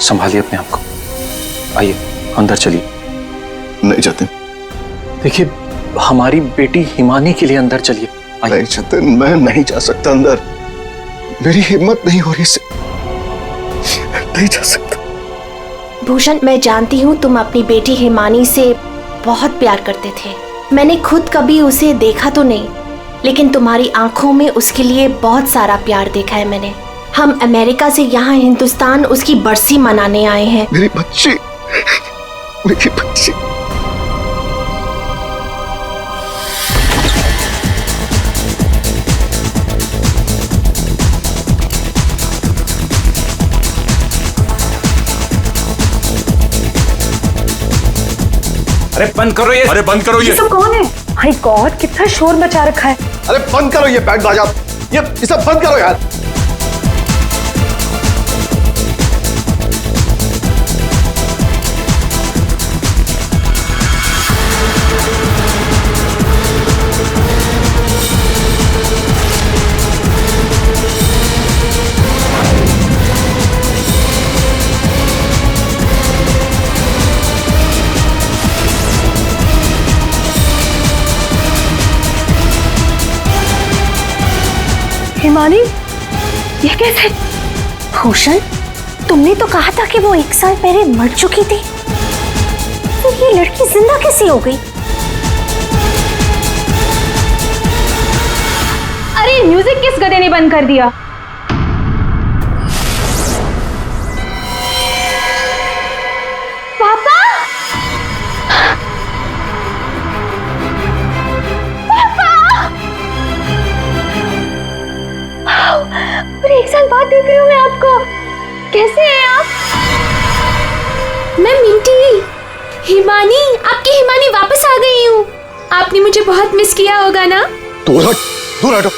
संभालिए अपने आप को। आइए अंदर चलिए। नहीं जतिन। देखिए हमारी बेटी हिमानी के लिए अंदर चलिए। नहीं जतिन, मैं नहीं जा सकता अंदर। मेरी हिम्मत नहीं हो रही से नहीं जा सकता। भूषण, मैं जानती हूँ तुम अपनी बेटी हिमानी से बहुत प्यार करते थे। मैंने खुद कभी उसे देखा तो नहीं, लेकिन तुम्हारी आंखों में उसके लिए बहुत सारा प्यार देखा है मैंने। हम अमेरिका से यहाँ हिंदुस्तान उसकी बरसी मनाने आए हैं। मेरी बच्ची, मेरी बच्ची। अरे बंद करो ये, अरे बंद करो ये सब कौन है? माय गॉड, कितना शोर मचा रखा है। अरे बंद करो ये बैंड बाजा, ये सब बंद करो यार। हिमानी, ये कैसे? भूषण, तुमने तो कहा था कि वो 1 साल पहले मर चुकी थी, तो ये लड़की जिंदा कैसे हो गई? अरे म्यूजिक किस गधे ने बंद कर दिया? पापा! और 1 साल बाद देख रही हूँ मैं आपको। कैसे हैं आप? मैं मिंटी, हिमानी, आपकी हिमानी वापस आ गई हूँ। आपने मुझे बहुत मिस किया होगा ना? दूर हट, दूर हटो।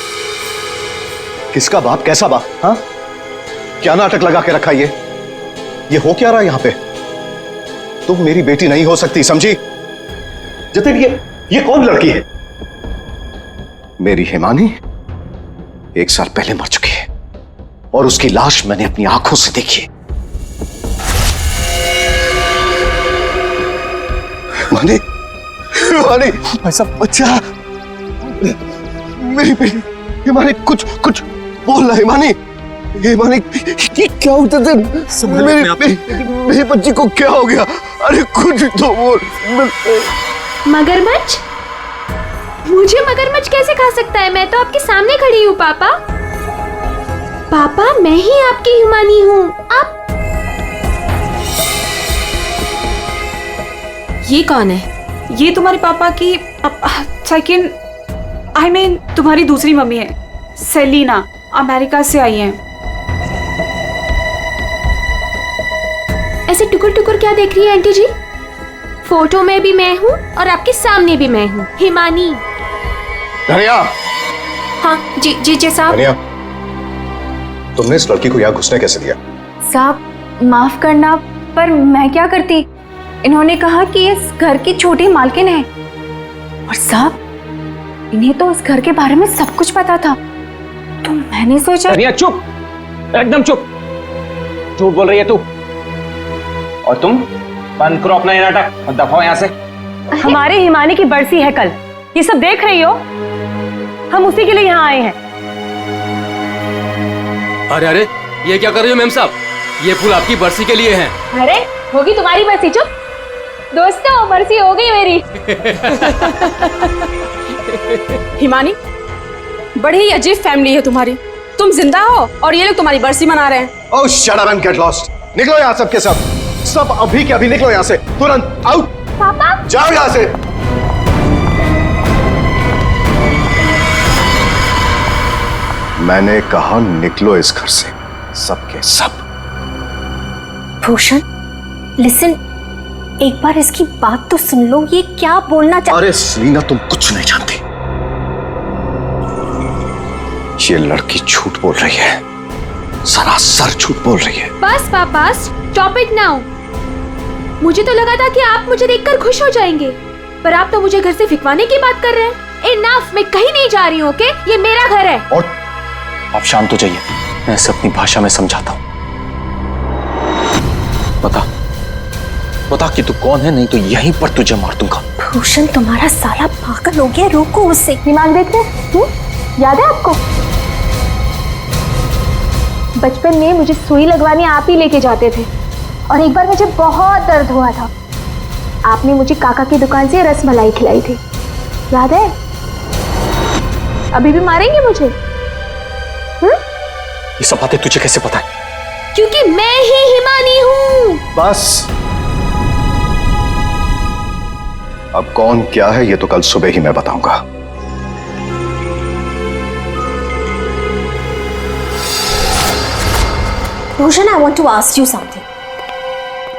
किसका बाप, कैसा बाप? हाँ, क्या नाटक लगा के रखा ये हो क्या रहा है यहाँ पे? तुम मेरी बेटी नहीं हो सकती, समझी? जतिन, ये कौन लड़की है? मेरी हिमानी 1 साल पहले मर चुकी है और उसकी लाश मैंने अपनी आंखों से देखी है। हिमानी, हिमानी, ऐसा बच्चा, मेरी बेटी हिमानी, कुछ बोल रहा। हिमानी, हिमानी, ये क्या होता था? मेरी बच्ची को क्या हो गया? अरे कुछ तो बोल। मगरमच्छ? मुझे मगरमच्छ कैसे खा सकता है? मैं तो आपके सामने खड़ी हूँ पापा। पापा, मैं ही आपकी हिमानी हूँ। आप ये कौन है? ये तुम्हारे पापा की सेकंड, आई मीन तुम्हारी दूसरी मम्मी है, सेलिना, अमेरिका से आई हैं। ऐसे टुकुर टुकुर क्या देख रही है आंटी जी? फोटो में भी मैं हूँ और आपके सामने भी मैं हूँ, हिमानी। धनिया। हाँ जी साहब। धनिया, तुमने इस लड़की को यहाँ घुसने कैसे दिया? साहब माफ करना, पर मैं क्या करती? इन्होंने कहा कि इस घर की छोटी मालकिन है, और साहब इन्हें तो इस घर के बारे में सब कुछ पता था, तो मैंने सोचा। धनिया चुप, एकदम चुप। झूठ बोल रही है तू। और तुम बंद करो अपना ये नाटक और दफाओ यहाँ से। हमारे हिमानी की बरसी है कल, ये सब देख रही हो? हम उसी के लिए यहाँ आए हैं। अरे ये क्या कर रही हो मैम साहब? ये फूल आपकी बरसी के लिए हैं। अरे होगी तुम्हारी बरसी। चुप दोस्तों, बरसी हो गई मेरी। हिमानी, बड़ी ही अजीब फैमिली है तुम्हारी। तुम जिंदा हो और ये लोग तुम्हारी बरसी मना रहे हैं। Oh, shut up and get lost. निकलो यहाँ सब के सब अभी के अभी निकलो यहाँ से, तुरंत आउट। पापा, जाओ यहाँ से। मैंने कहा निकलो इस घर से, सब के सब। भूषण, लिसन, एक बार इसकी बात तो सुन लो। ये क्या बोलना अरे सेलिना, तुम कुछ नहीं जानती। ये लड़की झूठ बोल रही है, सरासर झूठ बोल रही है। बस पापा, स्टॉप इट नाउ। मुझे तो लगा था कि आप मुझे देखकर खुश हो जाएंगे, पर आप तो मुझे घर से फिकवाने की बात कर रहे हैं। इनफ, मैं कहीं नहीं जा रही हूँ, ओके? ये मेरा घर है। और आप शांत हो जाइए, मैं इसे अपनी भाषा में समझाता हूँ। बता कि तू कौन है, नहीं तो यहीं पर तुझे मार दूंगा। भूषण तुम्हारा साला पागल हो गया, रोको उसे। दिमाग देखते याद है आपको? बचपन में मुझे सुई लगवाने आप ही लेके जाते थे, और एक बार मुझे बहुत दर्द हुआ था। आपने मुझे काका की दुकान से रसमलाई खिलाई थी, याद है? अभी भी मारेंगे मुझे? ये सब बातें तुझे कैसे पता है? क्योंकि मैं ही हिमानी हूँ। बस, अब कौन क्या है ये तो कल सुबह ही मैं बताऊंगा। Bhushan, I want to ask you something.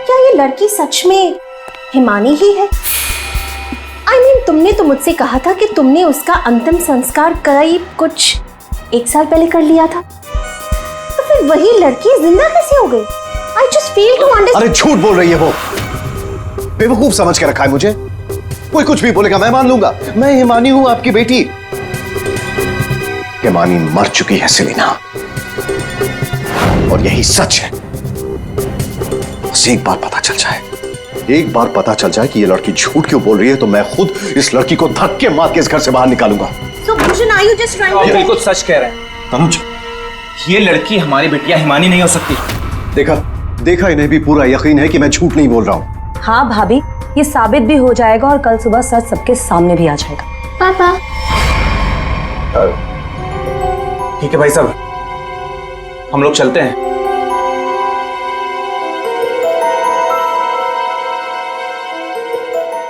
क्या ये लड़की सच में हिमानी ही है? I mean, तुमने तो मुझसे कहा था कि तुमने उसका अंतिम संस्कार करीब कुछ 1 साल पहले कर लिया था, तो फिर वही लड़की जिंदा कैसे हो गई? I just fail to understand. अरे झूठ बोल रही है वो, बेवकूफ समझ के रखा है मुझे। कोई कुछ भी बोलेगा मैं मान लूंगा। मैं हिमानी हूं, आपकी बेटी। हिमानी मर चुकी है सेलिना, और यही सच है। बस एक बार पता चल जाए, एक बार पता चल जाए कि ये लड़की झूठ क्यों बोल रही है, तो मैं खुद इस लड़की को धक्के मार के इस घर से बाहर निकालूंगा। So, Bhushan, are you just trying to? ये बिल्कुल सच कह रहे हैं तनुज, ये लड़की हमारी बिटिया हिमानी नहीं हो सकती। देखा इन्हें भी पूरा यकीन है कि मैं झूठ नहीं बोल रहा हूं। हाँ भाभी, ये साबित भी हो जाएगा और कल सुबह सच सबके सामने भी आ जाएगा। पापा, ठीक है भाई साहब, हम लोग चलते हैं।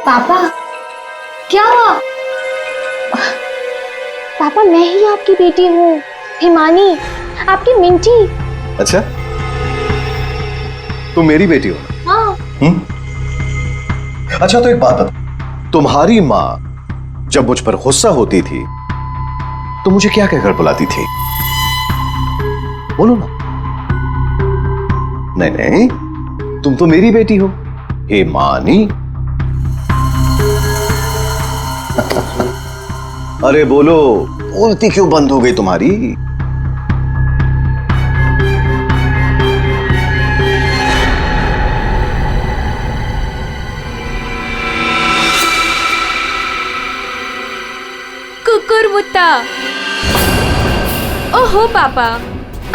पापा, क्या? पापा, मैं ही आपकी बेटी हूँ, हिमानी, आपकी मिंटी। अच्छा, तुम मेरी बेटी हो? हाँ। अच्छा, तो एक बात बता, तुम्हारी माँ जब मुझ पर गुस्सा होती थी तो मुझे क्या कहकर बुलाती थी? बोलो ना। नहीं नहीं, तुम तो मेरी बेटी हो, हिमानी। अरे बोलो, बोलती क्यों बंद हो गई तुम्हारी? कुकुरमुत्ता। ओहो पापा,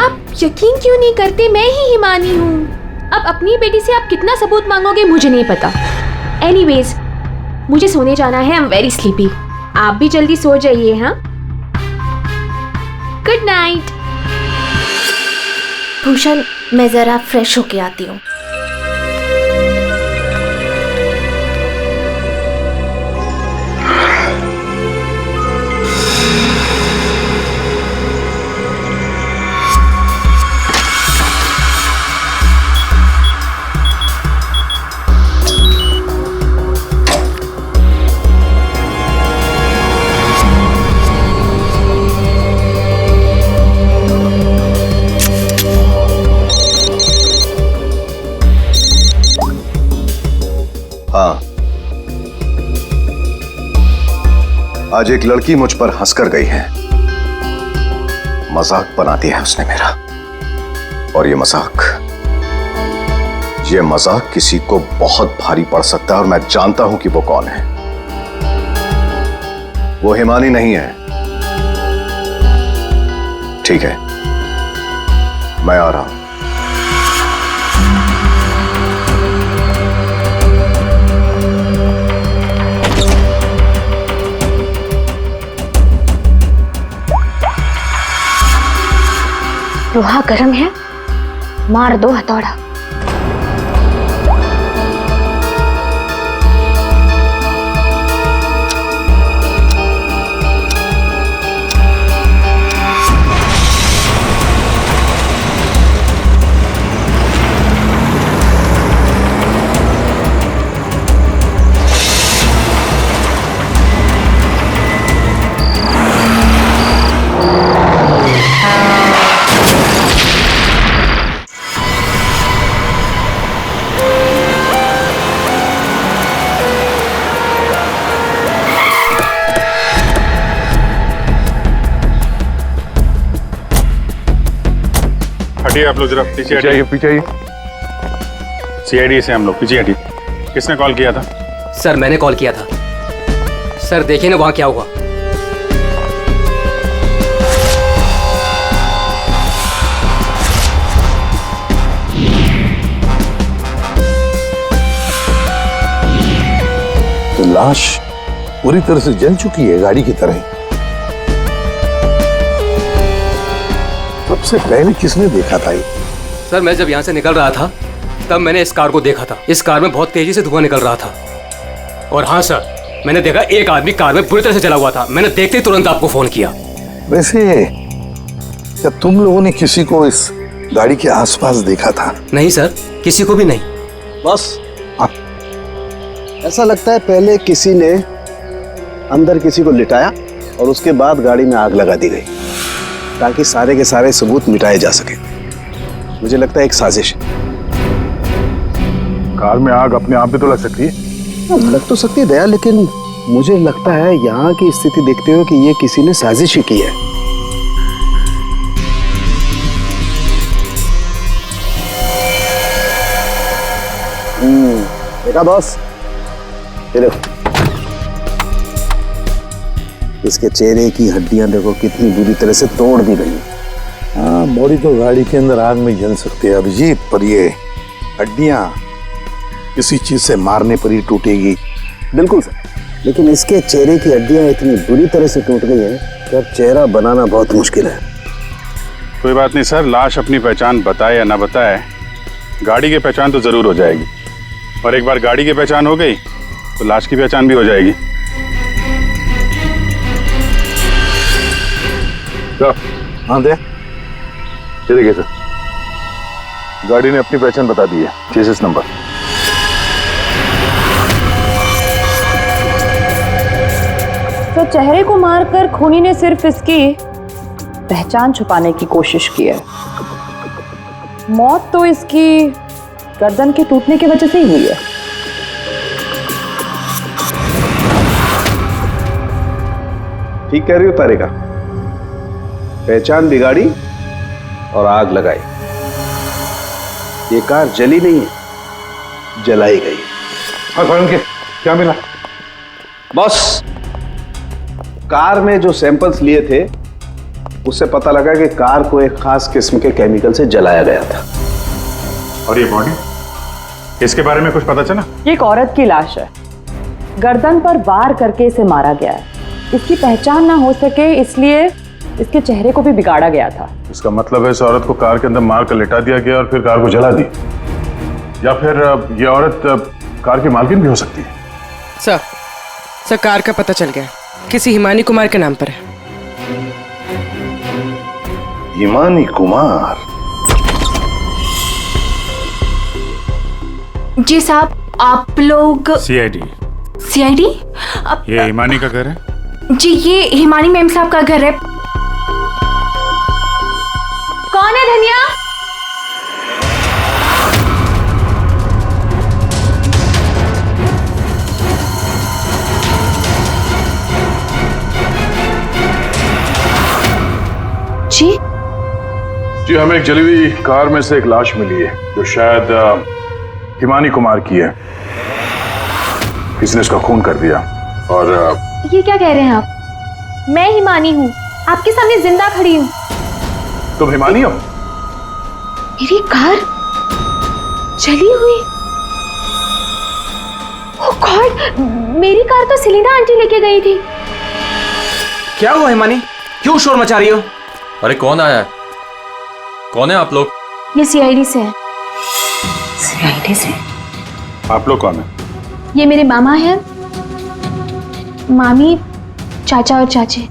आप यकीन क्यों नहीं करते मैं ही हिमानी हूँ? अब अपनी बेटी से आप कितना सबूत मांगोगे मुझे नहीं पता। एनीवेज, मुझे सोने जाना है, आई एम वेरी स्लीपी। आप भी जल्दी सो जाइए। हाँ, गुड नाइट। भूषण, मैं जरा फ्रेश होके आती हूँ। हाँ, आज एक लड़की मुझ पर हंसकर गई है। मजाक बना दिया है उसने मेरा, और ये मजाक किसी को बहुत भारी पड़ सकता है, और मैं जानता हूं कि वो कौन है। वो हिमानी नहीं है। ठीक है, मैं आ रहा हूं। लोहा गर्म है, मार दो हथौड़ा। हटिए आप लोग, जरा पीछे हटिए। पीछे आइए। सीआईडी से हम लोग पीछे हटिए। किसने कॉल किया था? सर मैंने कॉल किया था। सर देखिए ना वहां क्या हुआ। तो लाश पूरी तरह से जल चुकी है, गाड़ी की तरह। सबसे पहले किसने देखा था ये? सर मैं जब यहाँ से निकल रहा था तब मैंने इस कार को देखा था। इस कार में बहुत तेजी से धुआं निकल रहा था। और हाँ सर, मैंने देखा एक आदमी कार में बुरी तरह से जला हुआ था। मैंने देखते ही तुरंत आपको फोन किया। वैसे क्या तुम लोगों ने किसी को इस गाड़ी के आसपास देखा था? नहीं सर, किसी को भी नहीं। बस ऐसा लगता है पहले किसी ने अंदर किसी को लिटाया और उसके बाद गाड़ी में आग लगा दी गई ताकि सारे के सारे सबूत मिटाए जा सके। मुझे लगता है एक साजिश है। कार में आग अपने आप भी तो लग सकती है। लग तो सकती है दया, लेकिन मुझे लगता है यहाँ की स्थिति देखते हुए कि ये किसी ने साजिश ही की है। देखा बॉस, ये देखो इसके चेहरे की हड्डियां देखो कितनी बुरी तरह से तोड़ दी गई। हाँ, बॉडी तो गाड़ी के अंदर आग में जल सकती है अभिजीत, पर ये हड्डियां किसी चीज से मारने पर ही टूटेगी। बिल्कुल सर, लेकिन इसके चेहरे की हड्डियां इतनी बुरी तरह से टूट गई हैं कि अब चेहरा बनाना बहुत मुश्किल है। कोई बात नहीं सर, लाश अपनी पहचान बताए या ना बताए, गाड़ी की पहचान तो जरूर हो जाएगी। और एक बार गाड़ी की पहचान हो गई तो लाश की पहचान भी हो जाएगी। हाँ दे, ये देखिए सर, गाड़ी ने अपनी पहचान बता दी है, चेसिस नंबर। तो चेहरे को मारकर खूनी ने सिर्फ इसकी पहचान छुपाने की कोशिश की है। मौत तो इसकी गर्दन के टूटने की वजह से ही हुई है। ठीक कह रही हो तारिका, पहचान बिगाड़ी और आग लगाई। ये कार जली नहीं है, जलाई गई। क्या मिला? बॉस, कार में जो सैंपल्स लिए थे उससे पता लगा कि कार को एक खास किस्म के केमिकल से जलाया गया था। और ये बॉडी, इसके बारे में कुछ पता चला? ये एक औरत की लाश है, गर्दन पर वार करके इसे मारा गया है। इसकी पहचान ना हो सके इसलिए इसके चेहरे को भी बिगाड़ा गया था। इसका मतलब है इस औरत को कार के अंदर मार कर लिटा दिया गया और फिर कार को जला दी, या फिर ये औरत कार की मालकिन भी हो सकती है। सर कार का पता चल गया, किसी हिमानी कुमार के नाम पर है। हिमानी कुमार? जी साहब, आप लोग सीआईडी। सीआईडी? ये हिमानी का घर है? जी, ये हिमानी मैम साहब का घर है। कौन है धनिया? जी जी, हमें एक जली हुई कार में से एक लाश मिली है जो शायद हिमानी कुमार की है। किसी ने इसका खून कर दिया। और ये क्या कह रहे हैं आप? मैं हिमानी हूँ, आपके सामने जिंदा खड़ी हूँ। तुम हिमानी हो? मेरी कार जली हुई? ओह गॉड, मेरी कार तो सेलिना आंटी लेके गई थी। क्या हुआ हिमानी, क्यों शोर मचा रही हो? अरे कौन आया है? कौन है आप लोग? ये सीआईडी से है। सीआईडी से? आप लोग कौन है? ये मेरे मामा हैं, मामी, चाचा और चाची।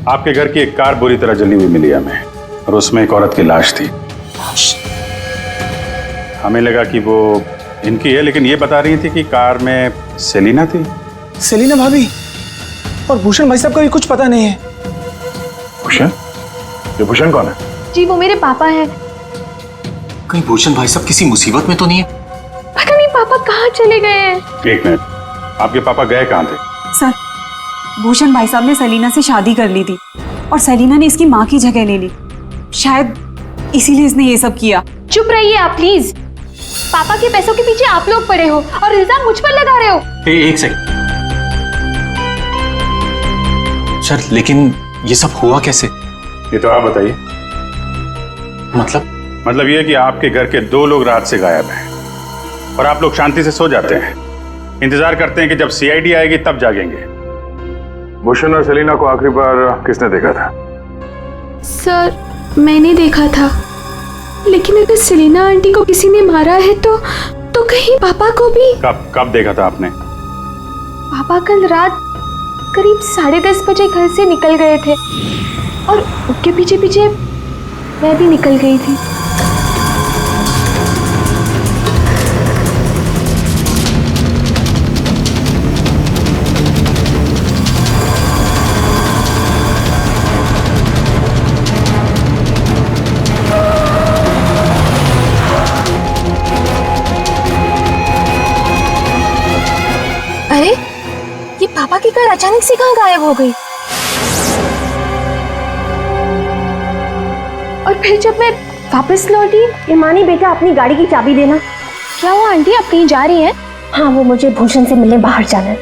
आपके घर की एक कार बुरी तरह जली हुई मिली हमें और उसमें एक औरत की लाश थी। हमें लगा कि वो इनकी है, लेकिन ये बता रही थी कि कार में सेलिना थी। सेलिना भाभी और भूषण भाई साहब का भी कुछ पता नहीं है। भूषण? ये भूषण कौन है? जी वो मेरे पापा हैं। कहीं भूषण भाई साहब किसी मुसीबत में तो नहीं है? पता नहीं पापा कहाँ चले गए हैं। एक मिनट, आपके पापा गए कहाँ थे? सर, भूषण भाई साहब ने सेलिना से शादी कर ली थी और सेलिना ने इसकी माँ की जगह ले ली। शायद इसीलिए इसने ये सब किया। चुप रहिए आप प्लीज। पापा के पैसों के पीछे आप लोग पड़े हो और इल्जाम मुझ पर लगा रहे हो। एक सेकंड सर, लेकिन ये सब हुआ कैसे? ये तो आप बताइए। मतलब ये कि आपके घर के 2 लोग रात से गायब हैं और आप लोग शांति से सो जाते हैं, इंतजार करते हैं कि जब सीआईडी आएगी तब जागेंगे। भूषण और सेलिना को आखिरी बार किसने देखा था? सर मैंने देखा था, लेकिन अगर सेलिना आंटी को किसी ने मारा है तो कहीं पापा को भी। कब देखा था आपने? पापा कल रात करीब 10:30 बजे घर से निकल गए थे और उनके पीछे पीछे मैं भी निकल गई थी। अरे ये पापा की कार अचानक से कहाँ गायब हो गई? और फिर जब मैं वापस लौटी, हिमानी बेटा अपनी गाड़ी की चाबी देना। क्या हुआ आंटी, आप कहीं जा रही हैं? हाँ, वो मुझे भूषण से मिलने बाहर जाना है।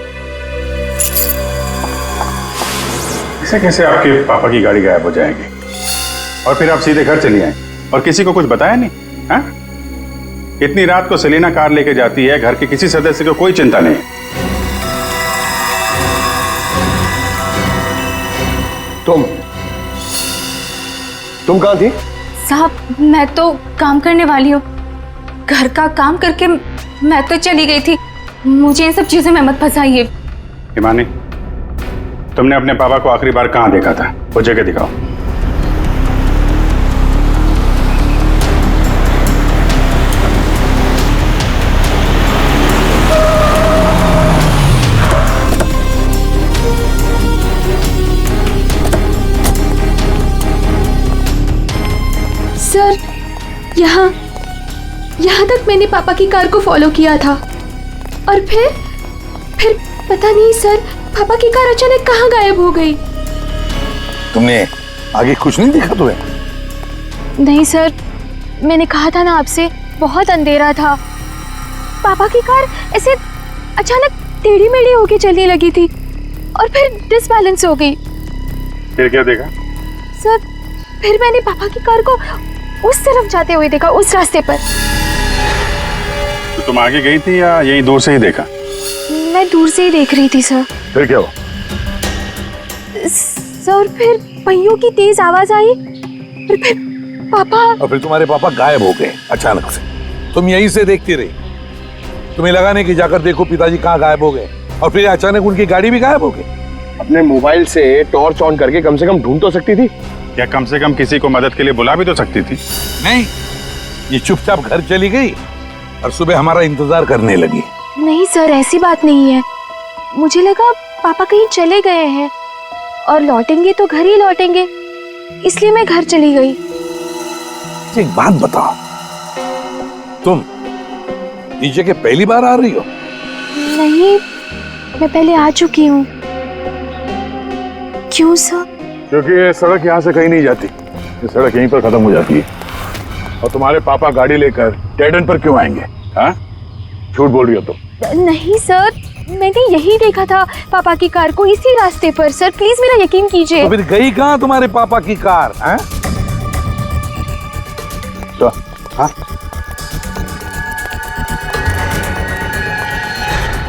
ऐसे कैसे आपके पापा की गाड़ी गायब हो जाएगी और फिर आप सीधे घर चली आए और किसी को कुछ बताया नहीं? हाँ? इतनी रात को सेलिना कार लेके जाती है, घर के किसी सदस्य को कोई चिंता नहीं। तुम कहाँ थी? साहब मैं तो काम करने वाली हूँ, घर का काम करके मैं तो चली गई थी। मुझे इन सब चीजों में मत फंसाइए। हिमानी, तुमने अपने पापा को आखिरी बार कहाँ देखा था? वो जगह दिखाओ। सर यहाँ तक मैंने पापा की कार को फॉलो किया था और फिर पता नहीं सर, पापा की कार अचानक कहाँ गायब हो गई। तुमने आगे कुछ नहीं देखा तुम्हें? नहीं सर, मैंने कहा था ना आपसे, बहुत अंधेरा था। पापा की कार ऐसे अचानक टेढ़ी मेढ़ी होके चलने लगी थी और फिर डिसबैलेंस हो गई। फिर क्या देखा? सर फिर मैंने पापा की कार को उस तरफ जाते हुए देखा, उस रास्ते पर। तो तुम आगे गई थी या यहीं दूर से ही देखा? मैं दूर से ही देख रही थी सर। फिर क्या हुआ? सर फिर पहियों की तेज आवाज आई और फिर पापा। और फिर तुम्हारे पापा गायब हो गए अचानक से। तुम यहीं से देखती रही, तुम्हें लगा नहीं कि जाकर देखो पिताजी कहाँ गायब हो गए, और फिर अचानक उनकी गाड़ी भी गायब हो गई। अपने मोबाइल से टॉर्च ऑन करके कम से कम ढूंढ तो सकती थी, या कम से कम किसी को मदद के लिए बुला भी तो सकती थी। नहीं, ये चुपचाप घर चली गई और सुबह हमारा इंतजार करने लगी। नहीं सर, ऐसी बात नहीं है। मुझे लगा पापा कहीं चले गए हैं और लौटेंगे तो घर ही लौटेंगे, इसलिए मैं घर चली गई। एक बात बताओ, तुम नीचे के पहली बार आ रही हो? नहीं, मैं पहले आ चुकी हूँ। क्यों सर? क्योंकि ये सड़क यहाँ से कहीं नहीं जाती, ये सड़क यहीं पर खत्म हो जाती है। और तुम्हारे पापा गाड़ी लेकर डेड एंड पर क्यों आएंगे? हाँ, झूठ बोल रही हो तुम। नहीं सर, मैंने यही देखा था पापा की कार को, इसी रास्ते पर। सर प्लीज मेरा यकीन कीजिए। तो फिर गई कहाँ तुम्हारे पापा की कार? हैं? तो हाँ,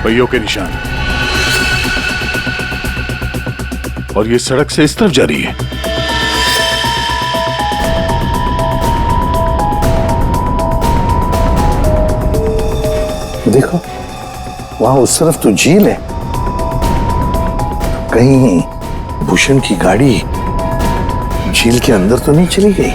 पहियों के निशान, और ये सड़क से इस तरफ जा रही है। देखो वहां उस तरफ तो झील है, कहीं भूषण की गाड़ी झील के अंदर तो नहीं चली गई?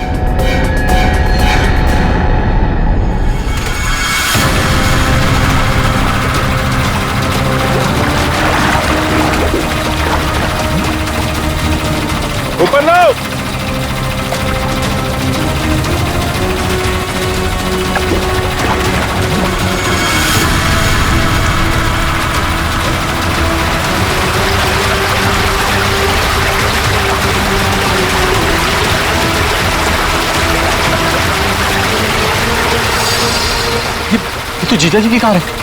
ऊपर लो। तो जीजा जी की कार है।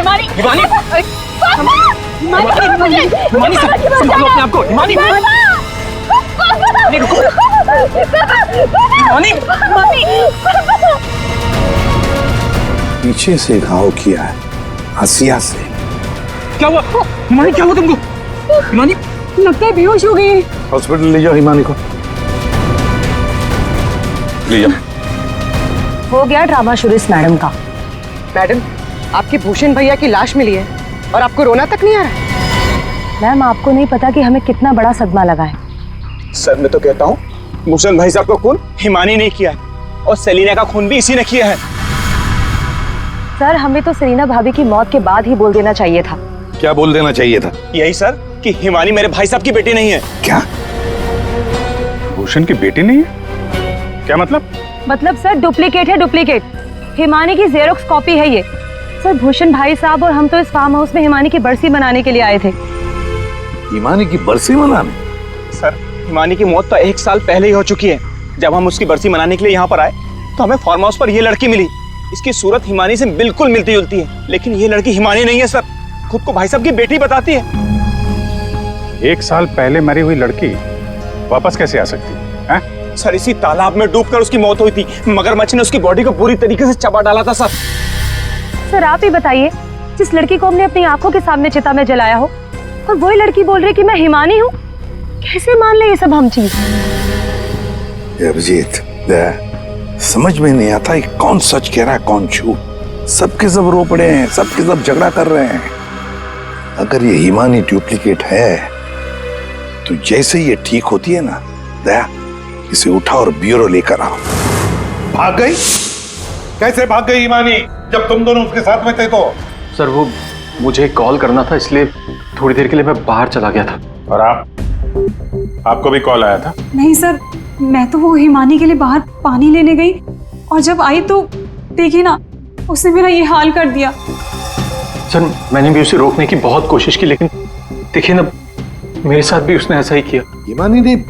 हिमानी हिमानी हिमानी संभालो अपने आप को। हिमानी रुको। हिमानी पीछे से घाव किया है, हसिया से। क्या हुआ हिमानी? क्या हुआ तुमको? हिमानी लगता है बेहोश हो गई। हॉस्पिटल ले जाओ हिमानी को, ले जाओ। हो गया ड्रामा शुरू इस मैडम का। मैडम, आपकी भूषण भैया की लाश मिली है और आपको रोना तक नहीं आ रहा है? मैम, आपको नहीं पता कि हमें कितना बड़ा सदमा लगा है। सर मैं तो कहता हूँ भूषण भाई साहब का खून हिमानी ने किया है और सेलिना का खून भी इसी ने किया है। सर, हमें तो सेलिना भाभी की मौत के बाद ही बोल देना चाहिए था। क्या बोल देना चाहिए था? यही सर कि हिमानी मेरे भाई साहब की बेटी नहीं है। क्या? भूषण की बेटी नहीं है? क्या मतलब? मतलब सर डुप्लीकेट है, डुप्लीकेट। हिमानी की जेरोक्स कॉपी है ये। सर, भूषण भाई साहब और हम तो इस फार्म हाउस में हिमानी की बरसी मनाने के लिए आए थे। हिमानी की बरसी मनाने? सर, हिमानी की मौत तो 1 साल पहले ही हो चुकी है। जब हम उसकी बरसी मनाने के लिए यहाँ पर आए तो हमें फार्म हाउस पर ये लड़की मिली। इसकी सूरत हिमानी से बिल्कुल मिलती जुलती है, लेकिन ये लड़की हिमानी नहीं है सर। खुद को भाई साहब की बेटी बताती है। 1 साल पहले मरी हुई लड़की वापस कैसे आ सकती है? सर, इसी तालाब में डूबकर उसकी मौत हुई थी। मगरमच्छ ने उसकी बॉडी को पूरी तरीके से चबा डाला था सर। सर, आप ही बताइए, जिस लड़की को हमने अपनी आंखों के सामने चिता में जलाया हो और वही लड़की बोल रही कि मैं हिमानी हूँ। कैसे मान ले ये सब हम चीज? अभिजीत, समझ में नहीं आता ये कौन सच कह रहा है कौन झूठ। सबके सब रो पड़े हैं, सबके सब झगड़ा कर रहे हैं। अगर ये हिमानी डुप्लीकेट है तो जैसे ये ठीक होती है ना, दया इसे उठा और ब्यूरो लेकर आओ। भाग गई? कैसे भाग गई हिमानी जब तुम दोनों उसके साथ में थे? तो सर वो मुझे कॉल करना था, इसलिए थोड़ी देर के लिए मैं बाहर चला गया था। और आपको भी कॉल आया था? नहीं सर, मैं तो वो हिमानी के लिए बाहर पानी लेने गई और जब आई तो देखिए ना, उसने मेरा ये हाल कर दिया। सर मैंने भी उसे रोकने की बहुत कोशिश की, लेकिन देखिए ना, मेरे साथ भी उसने ऐसा ही किया। हिमानी ने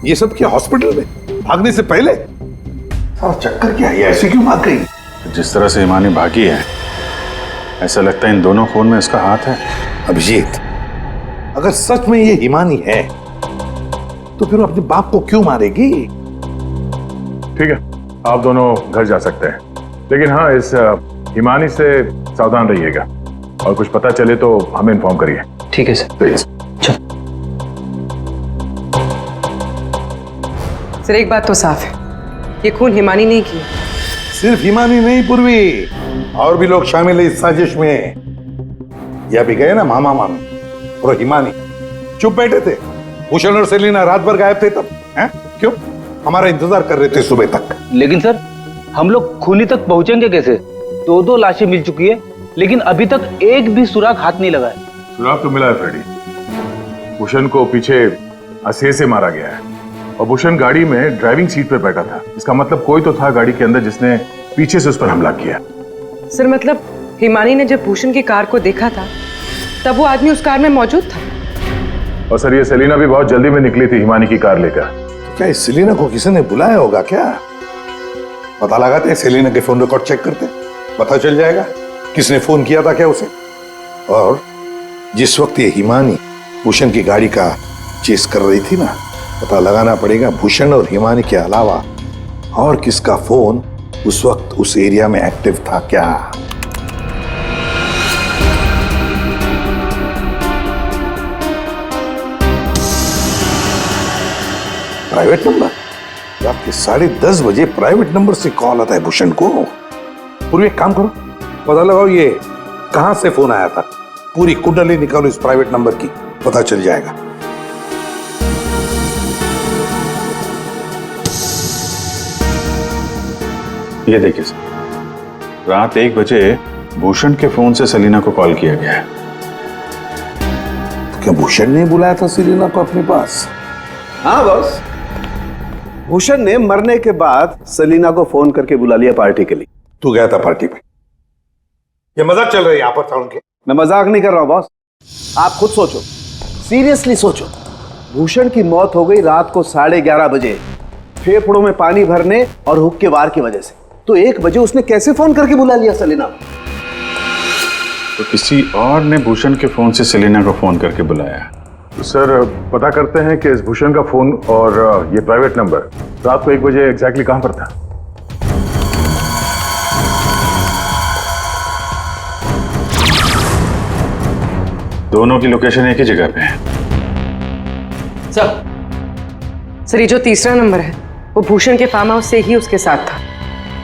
ये सब किया हॉस्पिटल में भागने से पहले? सारा चक्कर क्या है? ऐसे क्यों भाग गई? जिस तरह से हिमानी भागी है, ऐसा लगता है इन दोनों खून में इसका हाथ है। अभिजीत, अगर सच में ये हिमानी है तो फिर वो अपने बाप को क्यों मारेगी? ठीक है, आप दोनों घर जा सकते हैं, लेकिन हाँ, इस हिमानी से सावधान रहिएगा और कुछ पता चले तो हमें इन्फॉर्म करिए। ठीक है सर। प्लीज। सर, एक बात तो साफ है, ये खून हिमानी ने किया। सिर्फ हिमानी नहीं पूर्वी, और भी लोग शामिल है इस साजिश में। यह भी गए ना मामा मामी और हिमानी चुप बैठे थे। भूषण और सेलिना रात भर गायब थे तब, हैं? क्यों? हमारा इंतजार कर रहे थे सुबह तक। लेकिन सर, हम लोग खूनी तक पहुंचेंगे कैसे? 2 लाशें मिल चुकी है, लेकिन अभी तक एक भी सुराग हाथ नहीं लगा है। सुराग तो मिला है फ्रेडी। भूषण को पीछे हंसे से मारा गया है और भूषण गाड़ी में ड्राइविंग सीट पर बैठा था। इसका मतलब कोई तो था गाड़ी के अंदर जिसने पीछे से उस पर हमला किया। सर, मतलब हिमानी ने जब भूषण की कार को देखा था तब वो आदमी उस कार में मौजूद था। और सर, ये सेलिना भी बहुत जल्दी में निकली थी हिमानी की कार लेकर। तो क्या इस सेलिना को किसी ने बुलाया होगा क्या? पता लगाते हैं, सेलिना के फोन रिकॉर्ड चेक करते, पता चल जाएगा किसने फोन किया था क्या उसे। और जिस वक्त ये हिमानी भूषण की गाड़ी का चेस कर रही थी ना, पता लगाना पड़ेगा भूषण और हिमानी के अलावा और किसका फोन उस वक्त उस एरिया में एक्टिव था क्या। Private number? रात के 10:30 बजे प्राइवेट नंबर से कॉल आता है भूषण को। पूरी एक काम करो, पता लगाओ ये कहां से फोन आया था। पूरी कुंडली निकालो इस प्राइवेट नंबर की, पता चल जाएगा। ये देखिए सर, रात 1 बजे भूषण के फोन से सेलिना को कॉल किया गया है। क्या भूषण ने बुलाया था सेलिना को अपने पास? हाँ बॉस, भूषण ने मरने के बाद सेलिना को फोन करके बुला लिया पार्टी के लिए। तू गया था पार्टी में? ये मजाक चल रहा है यहाँ पर था उनके? मैं मजाक नहीं कर रहा हूं बॉस, आप खुद सोचो, सीरियसली सोचो। भूषण की मौत हो गई रात को 11:30 बजे, फेफड़ों में पानी भरने और हुक्के के वार की वजह से। तो 1 बजे उसने कैसे फोन करके बुला लिया सेलिना? तो किसी और ने भूषण के फोन से सेलिना को फोन करके बुलाया। तो सर पता करते हैं कि इस भूषण का फोन और ये प्राइवेट नंबर रात को 1 बजे एग्जैक्टली कहां पर था? दोनों की लोकेशन एक ही जगह पे है। सर ये जो तीसरा नंबर है वो भूषण के फार्म हाउस से ही उसके साथ था।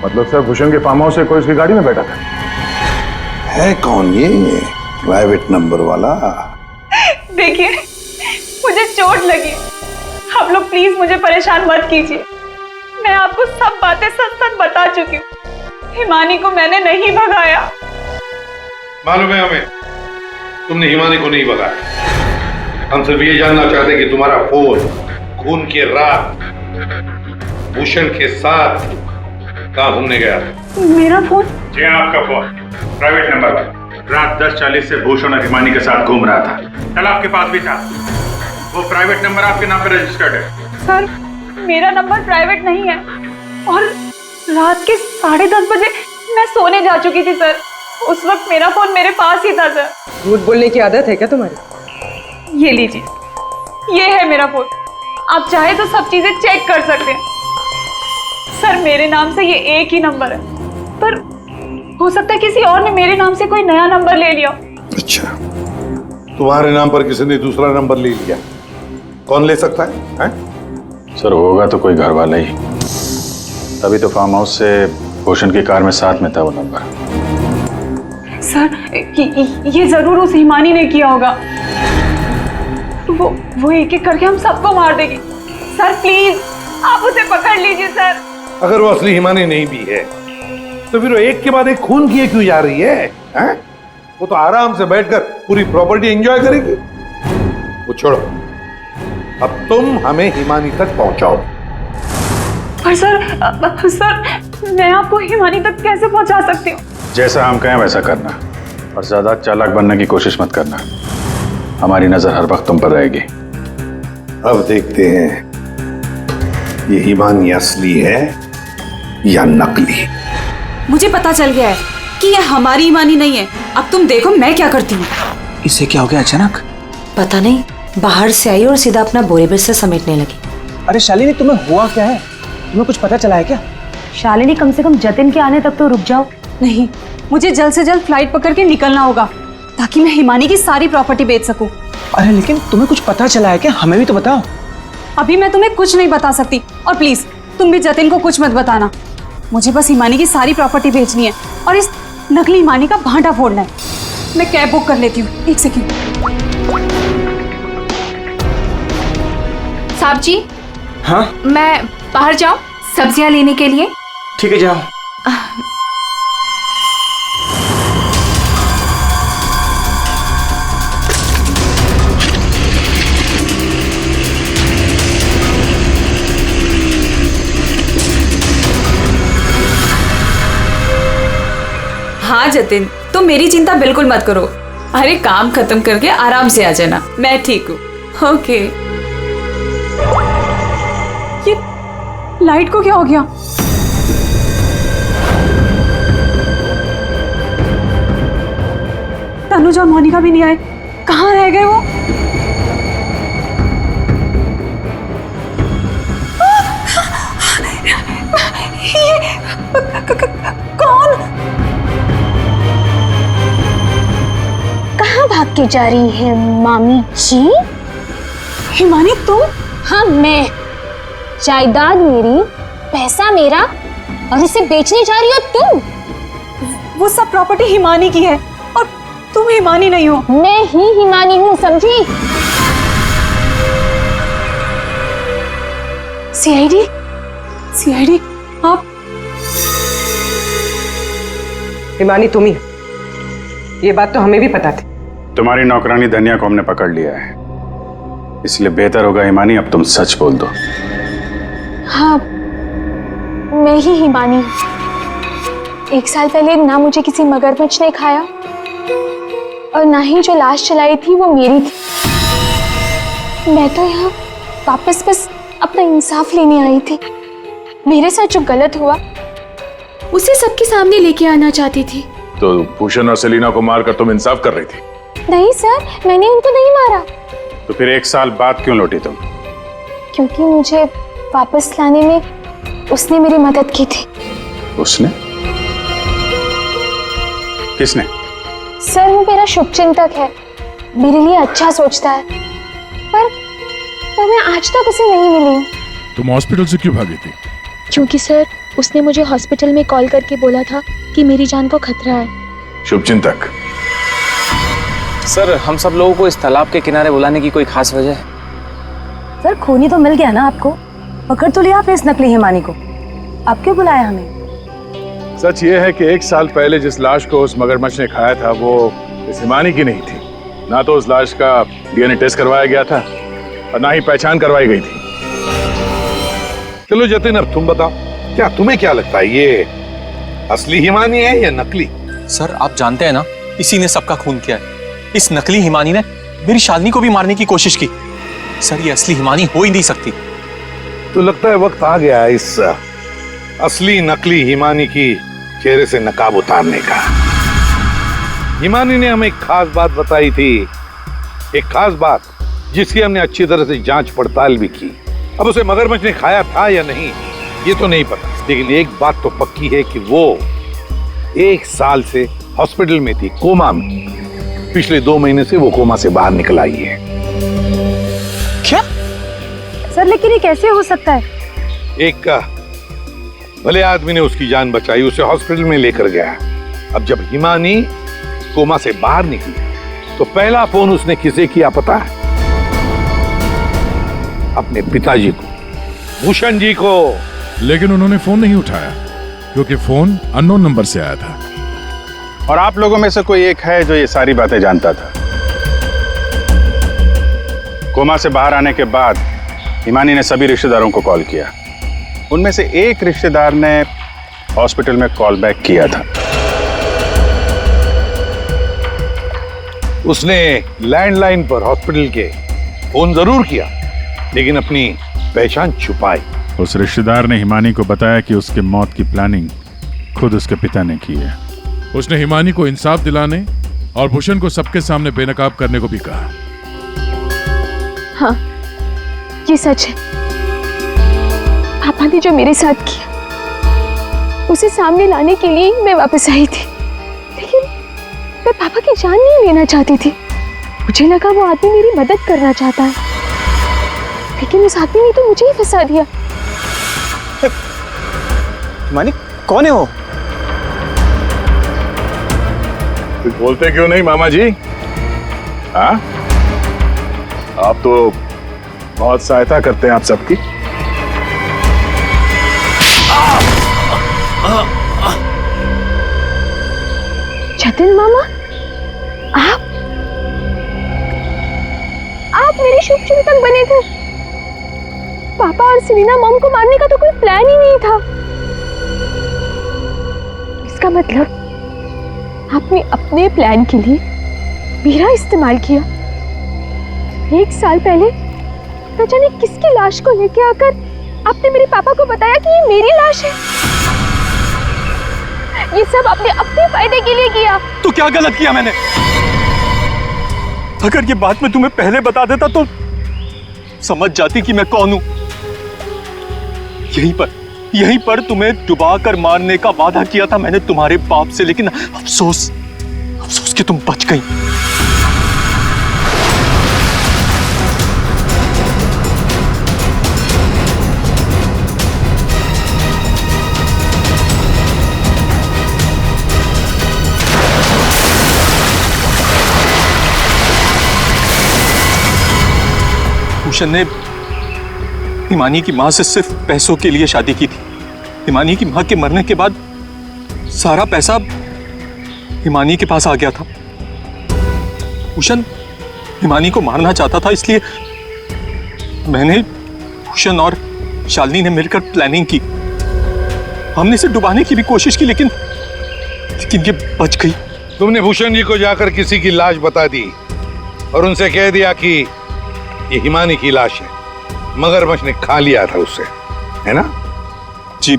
मतलब सर भूषण के फार्म हाउस से कोई उसकी गाड़ी में बैठा था? है कौन ये प्राइवेट नंबर वाला? देखिए मुझे चोट लगी, आप लोग प्लीज मुझे परेशान मत कीजिए। मैं आपको सब बातें सच सच बता चुकी हूँ। हिमानी को मैंने नहीं भगाया। मालूम है हमें, तुमने हिमानी को नहीं भगाया। हम सिर्फ ये जानना चाहते कि तुम्हारा फोन खून की रात भूषण के साथ कहाँ घूमने गया था? मेरा फोन? जी आपका फोन प्राइवेट नंबर पर रात 10:40 से भूषण और हिमानी के साथ घूम रहा था। कल आपके पास भी था। वो प्राइवेट नंबर आपके नाम पर रजिस्टर्ड है। सर मेरा नंबर प्राइवेट नहीं है और रात के 10:30 बजे मैं सोने जा चुकी थी सर। उस वक्त मेरा फोन मेरे पास ही था सर। झूठ बोलने की आदत है क्या तुम्हारी? ये लीजिए, ये है मेरा फोन। आप चाहे तो सब चीजें चेक कर सकते हैं। सर मेरे नाम से ये एक ही नंबर है, पर हो सकता है किसी और ने मेरे नाम से कोई नया नंबर ले लिया। अच्छा, तुम्हारे नाम पर किसी ने दूसरा नंबर ले लिया? कौन ले सकता है? सर होगा तो कोई घर वाला ही, तभी तो फार्म हाउस से भूषण की कार में साथ में था वो नंबर। सर ये जरूर उस हिमानी ने किया होगा। वो एक एक करके हम सबको मार देगी। सर प्लीज आप उसे पकड़ लीजिए सर। अगर वो असली हिमानी नहीं भी है तो फिर वो एक के बाद एक खून किए क्यों जा रही है? वो तो आराम से बैठकर पूरी प्रॉपर्टी एंजॉय करेगी। वो छोड़ो, अब तुम हमें हिमानी तक पहुंचाओ। पर सर मैं आपको हिमानी तक कैसे पहुंचा सकती हूँ? जैसा हम कहें वैसा करना और ज्यादा चालाक बनने की कोशिश मत करना। हमारी नजर हर वक्त तुम पर रहेगी। अब देखते हैं ये हिमानी असली है या नकली। मुझे पता चल गया है कि ये हमारी हिमानी नहीं है। अब तुम देखो मैं क्या करती हूँ। इसे क्या हो गया अचानक? पता नहीं, बाहर से आई और सीधा अपना बोरे बिस्तर समेटने लगी। अरे शालिनी तुम्हें हुआ क्या है? तुम्हें कुछ पता चला है क्या? शालिनी कम से कम जतिन के आने तक तो रुक जाओ। नहीं, मुझे जल्द से जल्द फ्लाइट पकड़ के निकलना होगा ताकि मैं हिमानी की सारी प्रॉपर्टी बेच सकूं। अरे लेकिन तुम्हें कुछ पता चला है क्या? हमें भी तो बताओ। अभी मैं तुम्हें कुछ नहीं बता सकती और प्लीज तुम भी जतिन को कुछ मत बताना। मुझे बस हिमानी की सारी प्रॉपर्टी बेचनी है और इस नकली हिमानी का भांटा फोड़ना है। मैं कैब बुक कर लेती हूँ, 1 सेकंड। साहब जी, हाँ मैं बाहर जाऊं सब्जियां लेने के लिए? ठीक है जाओ। हाँ जतिन, तुम मेरी चिंता बिल्कुल मत करो। अरे काम खत्म करके आराम से आ जाना, मैं ठीक हूँ। ओके। ये लाइट को क्या हो गया? तनुज और मोनिका भी नहीं आए, कहाँ रह गए वो? कौन? कहाँ भाग के जा रही है मामी जी? हिमानी तुम? हाँ मैं। जायदाद मेरी, पैसा मेरा और उसे बेचने जा रही हो तुम? वो सब प्रॉपर्टी हिमानी की है और तुम हिमानी नहीं हो। मैं ही हिमानी हूँ, समझी? सीआईडी? सीआईडी आप? हिमानी तुम ही, ये बात तो हमें भी पता थी, तुम्हारी नौकरानी धनिया को हमने पकड़ लिया है, इसलिए बेहतर होगा हिमानी अब तुम सच बोल दो। हाँ, मैं ही हिमानी हूँ। 1 साल पहले ना मुझे किसी मगरमच्छ ने खाया और ना ही जो लाश चलाई थी वो मेरी थी। मैं तो यहाँ वापस बस अपना इंसाफ लेने आई थी। मेरे साथ जो गलत हुआ उसे सबके सामने लेके आना चाहती थी। तो भूषण और सेलिना को मारकर तुम इंसाफ कर रही थी? नहीं सर, मैंने उनको नहीं मारा। तो फिर 1 साल बाद क्यों लौटी तुम? क्योंकि मुझे वापस लाने में उसने मेरी मदद की थी। उसने? किसने? सर, वो मेरा शुभचिंतक है, मेरे लिए अच्छा सोचता है, पर मैं आज तक उसे नहीं मिली हूँ। तुम हॉस्पिटल से क्यों भागी थी? क्योंकि सर, उसने मुझे हॉस्पिटल में कॉल करके बोला था कि मेरी जान को खतरा है। शुभचिंतक। सर, हम सब लोगों को इस तालाब के किनारे बुलाने की कोई खास वजह है? सर, खूनी तो मिल गया ना आपको, पकड़ तो लिया आपने इस नकली हिमानी को, आप क्यों बुलाया हमें? सच ये है कि 1 साल पहले जिस लाश को उस मगरमच्छ ने खाया था वो इस हिमानी की नहीं थी। ना तो उस लाश का डीएनए टेस्ट करवाया गया था और ना ही पहचान करवाई गई थी। चलो जतिन, अब तुम बताओ, क्या तुम्हें क्या लगता है, ये असली हिमानी है या नकली? सर, आप जानते हैं ना, इसी ने सबका खून किया है। इस नकली हिमानी ने मेरी शालिनी को भी मारने की कोशिश की। सर, ये असली हिमानी हो ही नहीं सकती। तो लगता है वक्त आ गया है इस असली नकली हिमानी की चेहरे से नकाब उतारने का। हिमानी ने हमें एक खास बात बताई थी, एक खास बात जिसकी हमने अच्छी तरह से जांच पड़ताल भी की। अब उसे मगरमच्छ ने खाया था या नहीं ये तो नहीं पता, लेकिन एक बात तो पक्की है कि वो 1 साल से हॉस्पिटल में थी, कोमा में। पिछले 2 महीने से वो कोमा से बाहर निकल आई है। क्या? सर, लेकिन ये कैसे हो सकता है? एक भले आदमी ने उसकी जान बचाई, उसे हॉस्पिटल में लेकर गया। अब जब हिमानी कोमा से बाहर निकली तो पहला फोन उसने किसे किया पता है? अपने पिताजी को, भूषण जी को। लेकिन उन्होंने फोन नहीं उठाया क्योंकि फोन अननोन नंबर से आया था। और आप लोगों में से कोई एक है जो ये सारी बातें जानता था? कोमा से बाहर आने के बाद हिमानी ने सभी रिश्तेदारों को कॉल किया। उनमें से एक रिश्तेदार ने हॉस्पिटल में कॉल बैक किया था। उसने लैंडलाइन पर हॉस्पिटल के फोन जरूर किया, लेकिन अपनी पहचान छुपाई। उस रिश्तेदार ने हिमानी को बताया कि उसके मौत की प्लानिंग खुद उसके पिता ने की है। उसने हिमानी को इंसाफ दिलाने और भूषण को सबके सामने बेनकाब करने को भी कहा। हाँ, ये सच है। पापा ने जो मेरे साथ किया उसे सामने लाने के लिए मैं वापस आई थी, लेकिन मैं पापा की जान नहीं लेना चाहती थी। मुझे लगा वो आदमी मेरी मदद करना चाहता है, लेकिन उस आदमी ने तो मुझे ही फंसा दिया। हिमानी, कौन है वो? कुछ बोलते क्यों नहीं मामा जी? हाँ, आप तो बहुत सहायता करते हैं आप सबकी। जतिन मामा, आप मेरे शुभचिंतक बने थे। पापा और सेलिना मॉम को मारने का तो कोई प्लान ही नहीं था। इसका मतलब आपने अपने प्लान के लिए मेरा इस्तेमाल किया। 1 साल पहले न जाने किसकी लाश को लेके आकर आपने मेरे पापा को बताया कि ये मेरी लाश है। ये सब आपने अपने फायदे के लिए किया। तो क्या गलत किया मैंने? अगर ये बात मैं तुम्हें पहले बता देता तो समझ जाती कि मैं कौन हूं। यहीं पर तुम्हें डुबा कर मारने का वादा किया था मैंने तुम्हारे बाप से, लेकिन अफसोस कि तुम बच गई। भूषण ने हिमानी की मां से सिर्फ पैसों के लिए शादी की थी। हिमानी की मां के मरने के बाद सारा पैसा हिमानी के पास आ गया था भूषण हिमानी को मारना चाहता था, इसलिए मैंने, भूषण और शालिनी ने मिलकर प्लानिंग की। हमने इसे डुबाने की भी कोशिश की, लेकिन ये बच गई। तुमने भूषण जी को जाकर किसी की लाश बता दी और उनसे कह दिया कि ये हिमानी की लाश है, मगरमच्छ ने खा लिया था उससे, है ना? जी,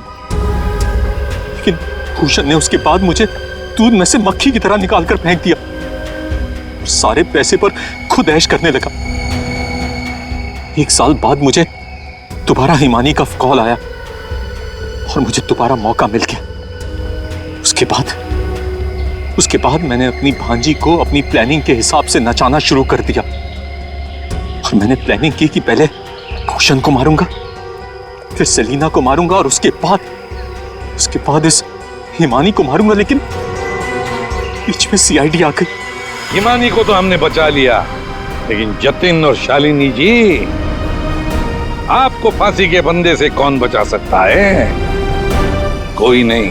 लेकिन भूषण ने उसके बाद मुझे दूध में से मक्खी की तरह निकालकर फेंक दिया और सारे पैसे पर खुद ऐश करने लगा। 1 साल बाद मुझे दोबारा हिमानी का कॉल आया और मुझे दोबारा मौका मिल गया। उसके बाद मैंने अपनी भांजी को अपनी प्लानिंग के हिसाब से नचाना शुरू कर दिया और मैंने प्लानिंग की कि पहले भूषण को मारूंगा, फिर सेलिना को मारूंगा और उसके बाद इस हिमानी को मारूंगा, लेकिन बीच में सीआईडी आ गई। हिमानी को तो हमने बचा लिया, लेकिन जतिन और शालिनी जी, आपको फांसी के फंदे से कौन बचा सकता है? कोई नहीं।